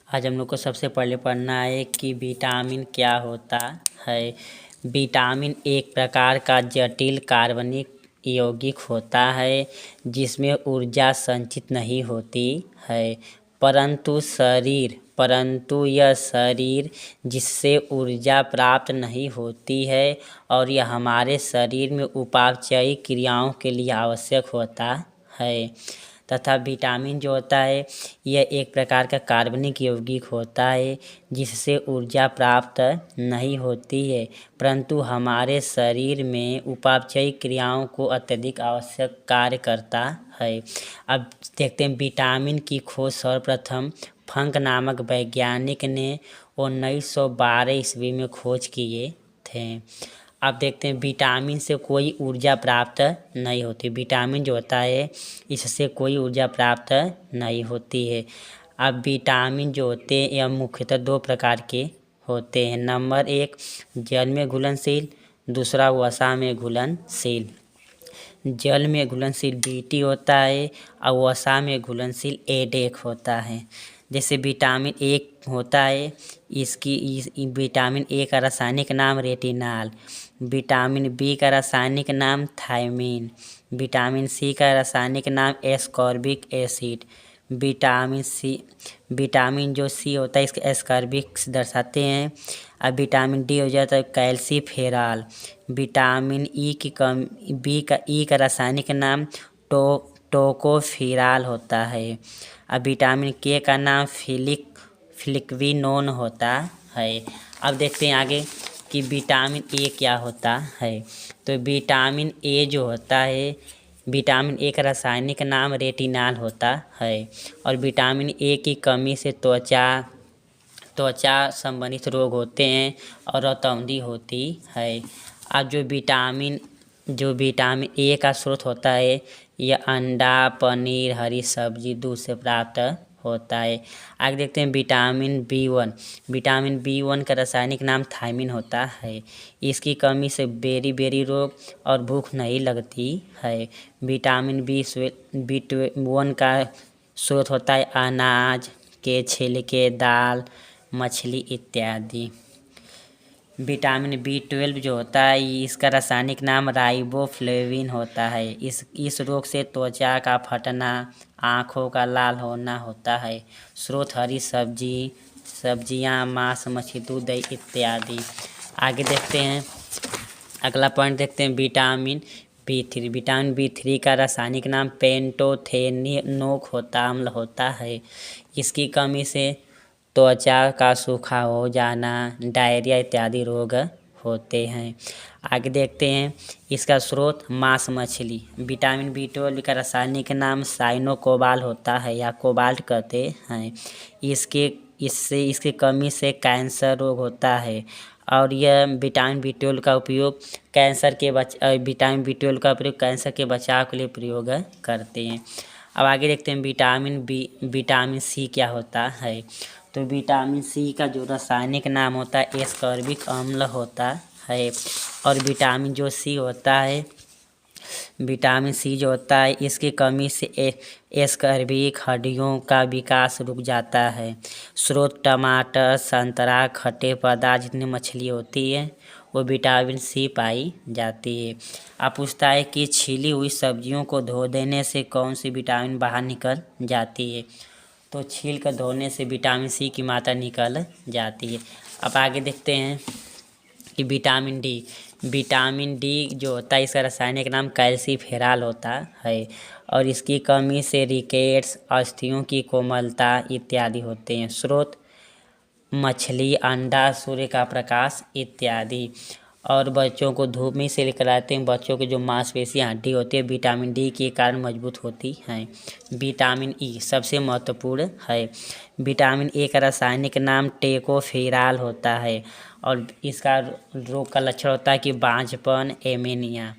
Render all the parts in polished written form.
आज हम लोग को सबसे पहले पढ़ना है कि विटामिन क्या होता है। विटामिन एक प्रकार का जटिल कार्बनिक यौगिक होता है जिसमें ऊर्जा संचित नहीं होती है, परंतु यह शरीर जिससे ऊर्जा प्राप्त नहीं होती है और यह हमारे शरीर में उपापचयी क्रियाओं के लिए आवश्यक होता है। तथा विटामिन जो होता है यह एक प्रकार का कार्बनिक यौगिक होता है जिससे ऊर्जा प्राप्त नहीं होती है, परंतु हमारे शरीर में उपापचयी क्रियाओं को अत्यधिक आवश्यक कार्य करता है। अब देखते हैं विटामिन की खोज सर्वप्रथम फंक नामक वैज्ञानिक ने 1912 ईस्वी में खोज किए थे। अब देखते हैं विटामिन से कोई ऊर्जा प्राप्त नहीं होती। विटामिन जो होता है इससे कोई ऊर्जा प्राप्त नहीं होती है। अब विटामिन जो होते हैं यह मुख्यतः दो प्रकार के होते हैं। नंबर 1 जल में घुलनशील, दूसरा वसा में घुलनशील। जल में घुलनशील Bt होता है और वसा में घुलनशील A होता है। जैसे विटामिन ए होता है विटामिन ए का रासायनिक नाम रेटिनाल, विटामिन बी का रासायनिक नाम थायमीन, विटामिन सी का रासायनिक नाम एस्कॉर्बिक एसिड, विटामिन जो सी होता है इसके एस्कॉर्बिक दर्शाते हैं। अब विटामिन डी हो जाता है कैल्सीफेरॉल, विटामिन ई का रासायनिक नाम टोकोफिराल होता है। अब विटामिन के का नाम फ्लिक्विनोन होता है। अब देखते हैं आगे कि विटामिन ए क्या होता है। तो विटामिन ए जो होता है, विटामिन ए का रासायनिक नाम रेटिनाल होता है और विटामिन ए की कमी से त्वचा संबंधित रोग होते हैं और रतौंधी होती है। अब जो विटामिन ए का स्रोत होता है यह अंडा, पनीर, हरी सब्जी, दूध से प्राप्त होता है। आगे देखते हैं विटामिन बी1 का रासायनिक नाम थायमीन होता है। इसकी कमी से बेरी रोग और भूख नहीं लगती है। विटामिन बी1 का स्रोत होता है अनाज के छिलके, दाल, मछली इत्यादि। विटामिन B12 जो होता है इसका रासायनिक नाम राइबोफ्लेविन होता है। इस रोग से त्वचा का फटना, आँखों का लाल होना होता है। स्रोत हरी सब्जियां, मांस, मछली, दूध, दही इत्यादि। आगे देखते हैं अगला पॉइंट देखते हैं विटामिन बी3 का रासायनिक नाम पेंटोथेनिनोक अम्ल होता है। इसकी कमी से त्वचा का सूखा हो जाना, डायरिया इत्यादि रोग होते हैं। आगे देखते हैं इसका स्रोत मांस, मछली। विटामिन B12 का रासायनिक नाम साइनोकोबाल होता है या कोबाल्ट कहते हैं। इसकी कमी से कैंसर रोग होता है और यह विटामिन B12 का उपयोग कैंसर के बचाव के लिए प्रयोग करते हैं। अब आगे देखते हैं विटामिन सी क्या होता है। तो विटामिन सी का जो रासायनिक नाम होता है एस्कॉर्बिक अम्ल होता है और विटामिन सी जो होता है इसकी कमी से एस्कॉर्बिक हड्डियों का विकास रुक जाता है। स्रोत टमाटर, संतरा, खट्टे पदार्थ जितनी मछली होती है वो विटामिन सी पाई जाती है। अब पूछता है कि छीली हुई सब्जियों को धो देने से कौन सी विटामिन बाहर निकल जाती है। तो छील कर धोने से विटामिन सी की मात्रा निकल जाती है। अब आगे देखते हैं कि विटामिन डी जो होता है इसका रासायनिक नाम कैल्सीफेरॉल होता है और इसकी कमी से रिकेट्स, अस्थियों की कोमलता इत्यादि होते हैं। स्रोत मछली, अंडा, सूर्य का प्रकाश इत्यादि। और बच्चों को धूप में से लेकर आते हैं। बच्चों की जो मांसपेशियां हड्डी होती है विटामिन डी के कारण मजबूत होती हैं। विटामिन ई सबसे महत्वपूर्ण है। विटामिन ए का रासायनिक नाम टेकोफेराल होता है और इसका रोग का लक्षण होता है कि बांझपन, एनीमिया।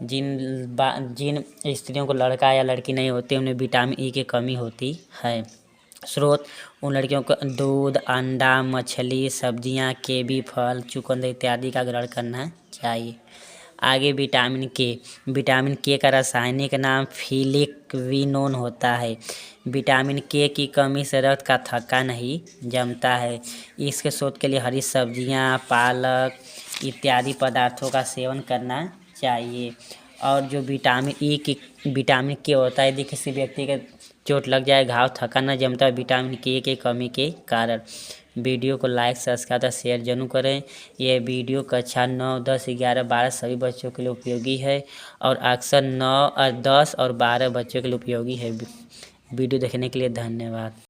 जिन स्त्रियों को लड़का या लड़की नहीं होती उन्हें विटामिन ई की कमी होती है। स्रोत उन लड़कियों को दूध, अंडा, मछली, सब्जियां, कीवी, फल, चुकंदर इत्यादि का ग्रहण करना चाहिए। आगे विटामिन के का रासायनिक नाम फिलिक्विनोन होता है। विटामिन के की कमी से रक्त का थक्का नहीं जमता है। इसके शोध के लिए हरी सब्जियां, पालक इत्यादि पदार्थों का सेवन करना चाहिए। और जो विटामिन के होता है, यदि किसी व्यक्ति के चोट लग जाए, घाव, थक्का न जमता है विटामिन के कमी के कारण। वीडियो को लाइक, सब्सक्राइब और शेयर जरूर करें। यह वीडियो कक्षा 9, 10, 11, 12 सभी बच्चों के लिए उपयोगी है और अक्सर 9, 10 और 12 बच्चों के लिए उपयोगी है। वीडियो देखने के लिए धन्यवाद।